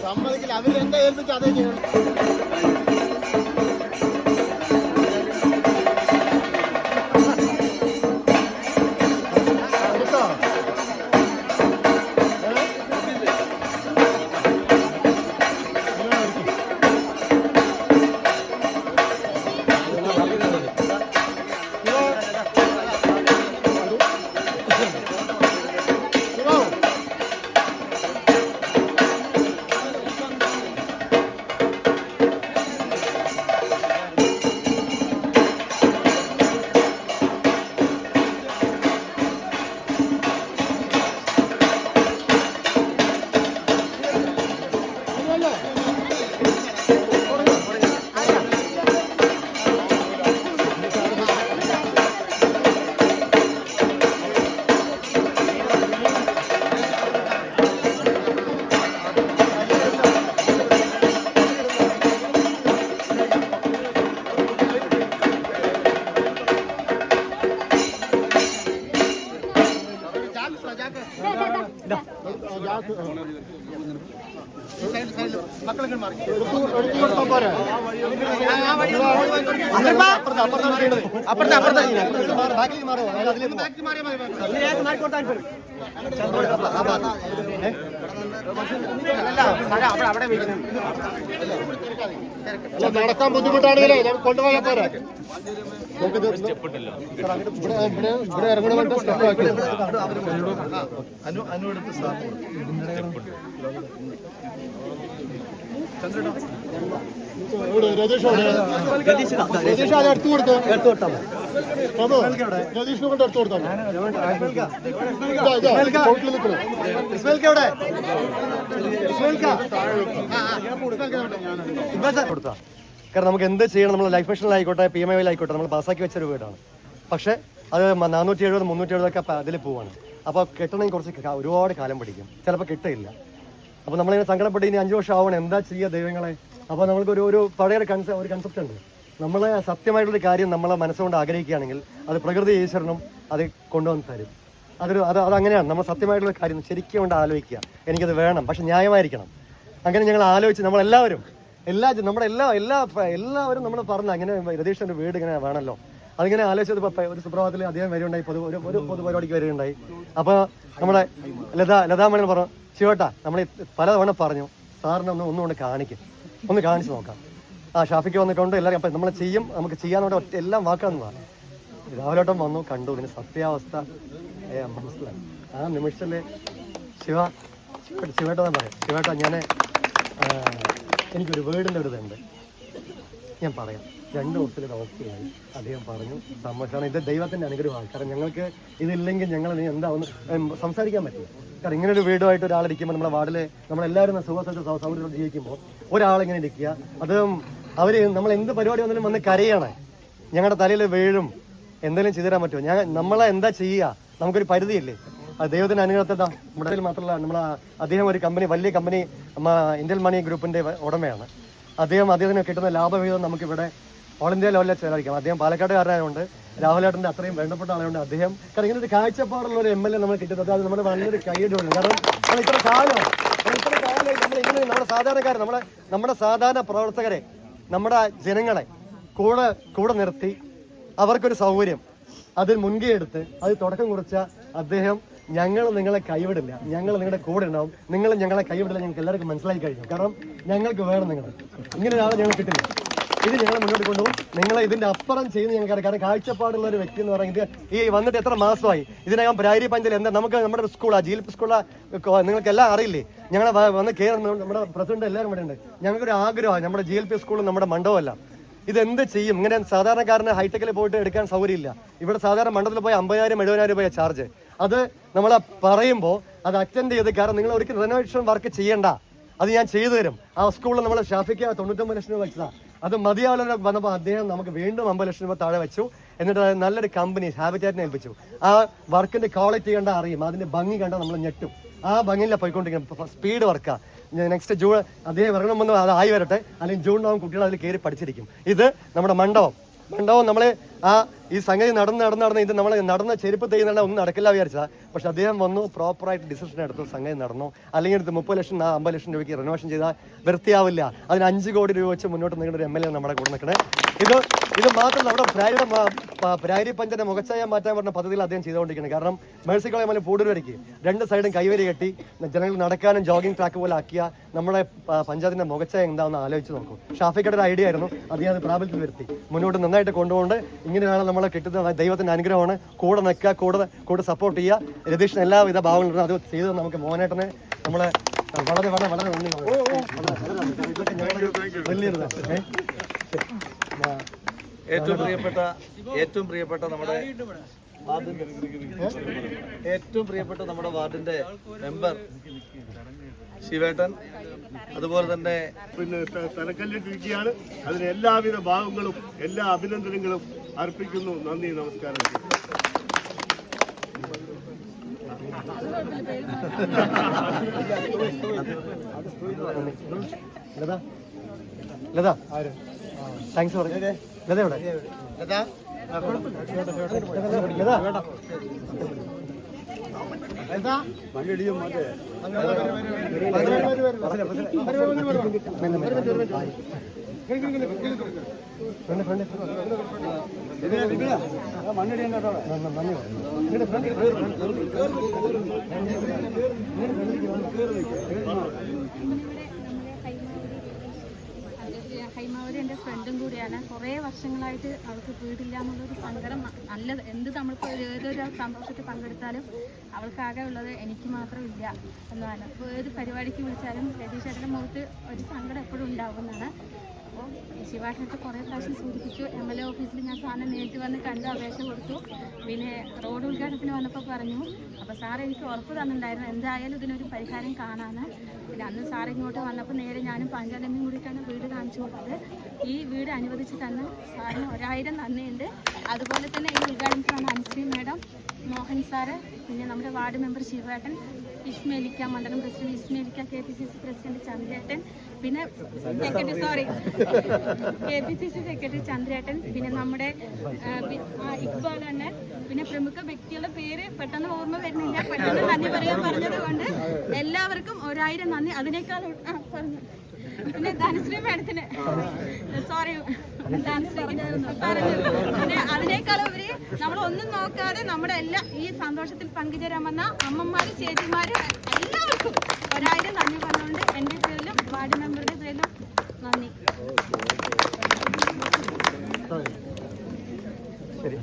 സമ്മതിക്കില്ല. അവരെന്താ ഏൽപ്പിച്ച അതേ ചെയ്യണം. നടക്കാൻ ബുദ്ധിമുട്ടാണെങ്കിലേ കൊണ്ടുപോയാൽ പോരാ. ഇവിടെ ഇറങ്ങണമെന്ന് സ്റ്റെപ്പ് ആക്കി അനുവെടുത്ത് രതീഷ് അത് എടുത്തു കൊടുത്തോ. രതീഷിനെ കൊണ്ട് എടുത്തു കൊടുത്തോ. കാരണം നമുക്ക് എന്ത് ചെയ്യണം, നമ്മൾ ലൈഫ് മിഷനിലായിക്കോട്ടെ PMIയിലായിക്കോട്ടെ നമ്മൾ പാസ്സാക്കി വെച്ചൊരു വീടാണ്. പക്ഷേ അത് 470 370 അതിൽ പോവാണ്. അപ്പോൾ കെട്ടണമെങ്കിൽ കുറച്ച് ഒരുപാട് കാലം പിടിക്കും, ചിലപ്പോൾ കിട്ടില്ല. അപ്പോൾ നമ്മളിങ്ങനെ സങ്കടപ്പെട്ട് ഇനി 5 വർഷം ആവണം, എന്താ ചെയ്യുക ദൈവങ്ങളെ. അപ്പോൾ നമ്മൾക്ക് ഒരു പഴയ ഒരു കൺസെപ്റ്റ് ഉണ്ട്. നമ്മൾ സത്യമായിട്ടുള്ളൊരു കാര്യം നമ്മളെ മനസ്സുകൊണ്ട് ആഗ്രഹിക്കുകയാണെങ്കിൽ അത് പ്രകൃതി ഈശ്വരനും അത് കൊണ്ടുവന്ന് തരും. അതങ്ങനെയാണ്. നമ്മൾ സത്യമായിട്ടുള്ള കാര്യം ശരിക്കും കൊണ്ട് ആലോചിക്കുക, എനിക്കത് വേണം, പക്ഷെ ന്യായമായിരിക്കണം. അങ്ങനെ ഞങ്ങൾ ആലോചിച്ച് നമ്മളെല്ലാവരും എല്ലാവരും നമ്മൾ പറഞ്ഞു അങ്ങനെ രതീഷിൻ്റെ വീട് ഇങ്ങനെ വേണമല്ലോ. അതിങ്ങനെ ആലോചിച്ചത് ഒരു സുപ്രഭാതത്തിൽ അദ്ദേഹം വരികയുണ്ടായി, ഒരു പൊതുപരിപാടിക്ക് വരികയുണ്ടായി. അപ്പോൾ നമ്മുടെ ലതാമണി പറഞ്ഞു, ശിവട്ടാ നമ്മൾ പലതവണ പറഞ്ഞു സാറിനെ ഒന്നുകൊണ്ട് ഒന്ന് കാണിച്ച് നോക്കാം. ഷാഫിക്ക് വന്നിട്ടുണ്ട് എല്ലാവരും. അപ്പം നമ്മൾ ചെയ്യും, നമുക്ക് ചെയ്യാൻ എല്ലാം വാക്കാന്ന് പറഞ്ഞു. രാവിലോട്ടം വന്നു, കണ്ടു, ഇതിന് സത്യാവസ്ഥ മനസ്സിലായി. ആ നിമിഷത്തില് ശിവേട്ട പറയാം, ശിവേട്ട എനിക്കൊരു വീടിൻ്റെ ഒരു ഇതുണ്ട്, ഞാൻ പറയാം. 2 ദിവസത്തിൽ ഇത് ഓക്കെയായി. അദ്ദേഹം പറഞ്ഞു സന്തോഷമാണ്, ഇത് ദൈവത്തിൻ്റെ അനുഗ്രഹമാണ്. കാരണം ഞങ്ങൾക്ക് ഇതില്ലെങ്കിൽ ഞങ്ങൾ എന്താ ഒന്ന് സംസാരിക്കാൻ പറ്റില്ല. കാരണം ഇങ്ങനെ ഒരു വീടുമായിട്ട് ഒരാളിരിക്കുമ്പോൾ നമ്മുടെ വാർഡിൽ നമ്മളെല്ലാവരും സൗകര്യം ജീവിക്കുമ്പോൾ ഒരാളിങ്ങനെ ഇരിക്കുക, അത് നമ്മൾ എന്ത് പരിപാടി വന്നാലും വന്ന് കരയാണ്, ഞങ്ങളുടെ തലയിൽ വീഴും, എന്തെങ്കിലും ചെയ്തു തരാൻ പറ്റുമോ? നമ്മളെ എന്താ ചെയ്യുക? നമുക്കൊരു പരിധിയില്ലേ? അത് ദൈവത്തിൻ്റെ അനുഗ്രഹത്തിൽ നമ്മുടെ മാത്രമല്ല, അദ്ദേഹം ഒരു കമ്പനി, വലിയ കമ്പനി, ഇന്ത്യൻ മണി ഗ്രൂപ്പിൻ്റെ ഉടമയാണ്. അദ്ദേഹത്തിന് കിട്ടുന്ന ലാഭവിഹിതം നമുക്കിവിടെ ഓൾ ഇന്ത്യ ലെവലിൽ ചെലവഴിക്കാം. അദ്ദേഹം പാലക്കാട്ടുകാരനായതുകൊണ്ട് രാഹുലേട്ടൻ്റെ അത്രയും വേണ്ടപ്പെട്ട ആളുകൊണ്ട് അദ്ദേഹം, കാരണം ഇങ്ങനെ ഒരു കാഴ്ചപ്പാടുള്ള ഒരു MLA നമ്മൾ കിട്ടുന്നത് അത് നമ്മുടെ നല്ലൊരു കൈയ്യടിയാണ്. കാരണം നമ്മൾ ഇത്ര കാലം നമ്മളിങ്ങനെ നമ്മുടെ സാധാരണ പ്രവർത്തകരെ, നമ്മുടെ ജനങ്ങളെ കൂടെ നിർത്തി അവർക്കൊരു സൗകര്യം അതിൽ മുൻകൈ എടുത്ത് അത് തുടക്കം കുറിച്ച അദ്ദേഹം, ഞങ്ങൾ നിങ്ങളെ കൈവിടില്ല, ഞങ്ങൾ നിങ്ങളുടെ കൂടെ ഉണ്ടാവും, നിങ്ങൾ ഞങ്ങളെ കൈവിടില്ല, ഞങ്ങൾക്ക് എല്ലാവർക്കും മനസ്സിലായി കഴിഞ്ഞു. കാരണം ഞങ്ങൾക്ക് വേണം നിങ്ങൾ, ഇങ്ങനെ ഒരാളെ ഞങ്ങൾ കിട്ടില്ല, ഇത് ഞങ്ങൾ മുന്നോട്ട് കൊണ്ടുപോകും, നിങ്ങളെ ഇതിന്റെ അപ്പുറം ചെയ്യുന്ന ഞങ്ങൾക്ക്. കാരണം കാഴ്ചപ്പാടുള്ള ഒരു വ്യക്തി എന്ന് പറയുന്നത് ഈ വന്നിട്ട് എത്ര മാസമായി, ഇതിനകം പ്രാരി പഞ്ചായത്തിൽ എന്താ നമുക്ക് നമ്മുടെ സ്കൂളാണ്, GLP സ്കൂളാണ്, നിങ്ങൾക്ക് എല്ലാം അറിയില്ലേ? ഞങ്ങളെ വന്ന് കയറുന്ന നമ്മുടെ പ്രസിഡന്റ് എല്ലാവരും ഇവിടെ ഉണ്ട്. ഞങ്ങൾക്കൊരു ആഗ്രഹമാണ് നമ്മുടെ GLP സ്കൂളും നമ്മുടെ മണ്ഡപമല്ല. ഇതെന്ത് ചെയ്യും? ഇങ്ങനെ സാധാരണക്കാരന് ഹൈടെക്കിൽ പോയിട്ട് എടുക്കാൻ സൗകര്യമില്ല. ഇവിടെ സാധാരണ മണ്ഡലത്തിൽ പോയി 50,000 70,000 രൂപ ചാർജ്. അത് നമ്മൾ പറയുമ്പോൾ അത് അറ്റൻഡ് ചെയ്ത്, കാരണം നിങ്ങൾ ഒരിക്കലും റെനോവേഷൻ വർക്ക് ചെയ്യണ്ട, അത് ഞാൻ ചെയ്തു തരും. ആ സ്കൂളിൽ നമ്മൾ ഷാഫിക്ക് 99 ലക്ഷം രൂപ വെച്ചതാണ്. അത് മതിയാവില്ല വന്നപ്പോൾ അദ്ദേഹം നമുക്ക് വീണ്ടും 50 ലക്ഷം രൂപ താഴെ വെച്ചു. എന്നിട്ട് നല്ലൊരു കമ്പനി ഹാബിറ്റാറ്റിനെ ഏൽപ്പിച്ചു. ആ വർക്കിന്റെ ക്വാളിറ്റി കണ്ടാൽ അറിയും, അതിന്റെ ഭംഗി കണ്ടാൽ നമ്മൾ ഞെട്ടും. ആ ഭംഗിയിലാണ് പോയിക്കൊണ്ടിരിക്കുന്നത്. സ്പീഡ് വർക്കാണ്. നെക്സ്റ്റ് ജൂൺ അദ്ദേഹം ഇറങ്ങുമ്പോൾ അത് ആയി വരട്ടെ, അല്ലെങ്കിൽ ജൂണിനാവും കുട്ടികൾ അതിൽ കയറി പഠിച്ചിരിക്കും. ഇത് നമ്മുടെ മണ്ഡപം നമ്മൾ ഈ സംഗതി നടന്ന് ഇത് നമ്മൾ നടന്ന ചെരുപ്പ് തേയുന്ന ഒന്നും നടക്കില്ല വിചാരിച്ചാൽ, പക്ഷെ അദ്ദേഹം വന്നു, പ്രോപ്പറായിട്ട് ഡിസിഷൻ എടുത്തു, സംഗതി നടന്നു. അല്ലെങ്കിൽ എടുത്ത് 30 ലക്ഷം 50 ലക്ഷം രൂപയ്ക്ക് റിനോവേഷൻ ചെയ്താൽ വൃത്തിയാവില്ല. അതിന് 5 കോടി രൂപ വെച്ച് മുന്നോട്ട് നിൽക്കുന്ന ഒരു MLA നമ്മുടെ കൂടെ നിൽക്കണേ. ഇത് മാത്രം നമ്മുടെ പ്രാരി പഞ്ചായത്ത് മുഖച്ഛായ മാറ്റാൻ പറഞ്ഞ പദ്ധതിയിൽ അദ്ദേഹം ചെയ്തുകൊണ്ടിരിക്കുന്നത്. കാരണം മേഴ്സി കോളേജ് പൂടുവരയ്ക്ക് 2 സൈഡും കൈവരി കെട്ടി ജനങ്ങൾ നടക്കാനും ജോഗിംഗ് ട്രാക്ക് പോലെ ആക്കിയ നമ്മുടെ പഞ്ചായത്തിന്റെ മുഖച്ഛായ എന്താണെന്ന് ആലോചിച്ച് നോക്കും. ഷാഫിക്കയുടെ ഒരു ഐഡിയ ആയിരുന്നു, അദ്ദേഹം അത് പ്രാബല്യത്തിൽ വരുത്തി മുന്നോട്ട് നന്നായിട്ട് കൊണ്ടുപോകൊണ്ട് ഇങ്ങനെയാണ് നമ്മളെ കിട്ടുന്ന ദൈവത്തിന്റെ അനുഗ്രഹമാണ്. കൂടെ നിൽക്കുക, കൂടെ സപ്പോർട്ട് ചെയ്യുക. രതീഷിന് എല്ലാവിധ ഭാവങ്ങളും അത് ചെയ്ത് നമുക്ക് മോനേട്ടനെ നമ്മളെ വളരെ വളരെ വളരെ നന്ദി. ഏറ്റവും പ്രിയപ്പെട്ട നമ്മുടെ വാർഡിന്റെ മെമ്പർ ശിവേട്ടൻ, അതുപോലെ തന്നെ പിന്നെ തലക്കല്ലിട്ടിരിക്കുകയാണ്. അതിന് എല്ലാവിധ ഭാവങ്ങളും എല്ലാ അഭിനന്ദനങ്ങളും അർപ്പിക്കുന്നു. നന്ദി, നമസ്കാരം. ലതാ താങ്ക്സ് പറഞ്ഞേ. ലത എവിടെ? ലതാ ഹൈമാവതി എൻ്റെ ഫ്രണ്ടും കൂടിയാണ്. കുറേ വർഷങ്ങളായിട്ട് അവൾക്ക് വീടില്ല എന്നുള്ളൊരു സങ്കടം. നല്ലത് എന്ത് നമ്മൾക്ക് ഏതൊരു സന്തോഷത്തിൽ പങ്കെടുത്താലും അവൾക്കാകെ ഉള്ളത് എനിക്ക് മാത്രം ഇല്ല എന്നാണ്. അപ്പോൾ ഏത് പരിപാടിക്ക് വിളിച്ചാലും രതീഷ് ചേട്ടൻ്റെ മുഖത്ത് ഒരു സങ്കടം എപ്പോഴും ഉണ്ടാവുന്നതാണ്. അപ്പോൾ ശിവാഷനൊക്കെ കുറേ പ്രാവശ്യം സൂചിപ്പിച്ചു. MLA ഓഫീസിൽ ഞാൻ സാറിനെ നേരിട്ട് വന്ന് കണ്ട് അപേക്ഷ കൊടുത്തു. പിന്നെ റോഡ് ഉദ്ഘാടനത്തിന് വന്നപ്പോൾ പറഞ്ഞു. അപ്പോൾ സാർ എനിക്ക് ഉറപ്പ് തന്നിട്ടുണ്ടായിരുന്നു എന്തായാലും ഇതിനൊരു പരിഹാരം കാണാന്. പിന്നെ അന്ന് സാർ ഇങ്ങോട്ട് വന്നപ്പോൾ നേരെ ഞാനും പഞ്ചായത്തും കൂടിയിട്ടാണ് വീട് കാണിച്ചു കൊടുത്തത്. ഈ വീട് അനുവദിച്ച് തന്ന സാറിന് 1000 നന്ദിയുണ്ട്. അതുപോലെ തന്നെ ഈ ഉദ്ഘാടനത്തിന് വന്ന അനുശ്രീ മാഡം, മോഹൻ സാറ്, പിന്നെ നമ്മുടെ വാർഡ് മെമ്പർ ശിവേട്ടൻ, ഇസ്മേലിക്ക മണ്ഡലം പ്രസിഡന്റ് ഇസ്മേലിക്ക, KPCC പ്രസിഡന്റ് ചന്ദ്രേട്ടൻ, പിന്നെ KPCC സെക്രട്ടറി ചന്ദ്രേട്ടൻ, പിന്നെ നമ്മുടെ ഇക്ബാൽ അണ്ണൻ, പിന്നെ പ്രമുഖ വ്യക്തികളുടെ പേര് പെട്ടെന്ന് ഓർമ്മ വരുന്നില്ല. പെട്ടെന്ന് നന്ദി പറയാൻ പറഞ്ഞത് കൊണ്ട് എല്ലാവർക്കും 1000 നന്ദി. അതിനേക്കാൾ പറഞ്ഞു. പിന്നെ ധനശ്രീ മാഡത്തിന് പിന്നെ അതിനേക്കാളുപരി നമ്മളൊന്നും നോക്കാതെ നമ്മുടെ എല്ലാ ഈ സന്തോഷത്തിൽ പങ്കുചേരാൻ വന്ന അമ്മമാര്, ചേച്ചിമാര് എല്ലാവർക്കും 1000 നന്ദി പറഞ്ഞുകൊണ്ട് എൻ്റെ പേരിലും വാർഡ് മെമ്പറുടെ പേരിലും നന്ദി. ശരി.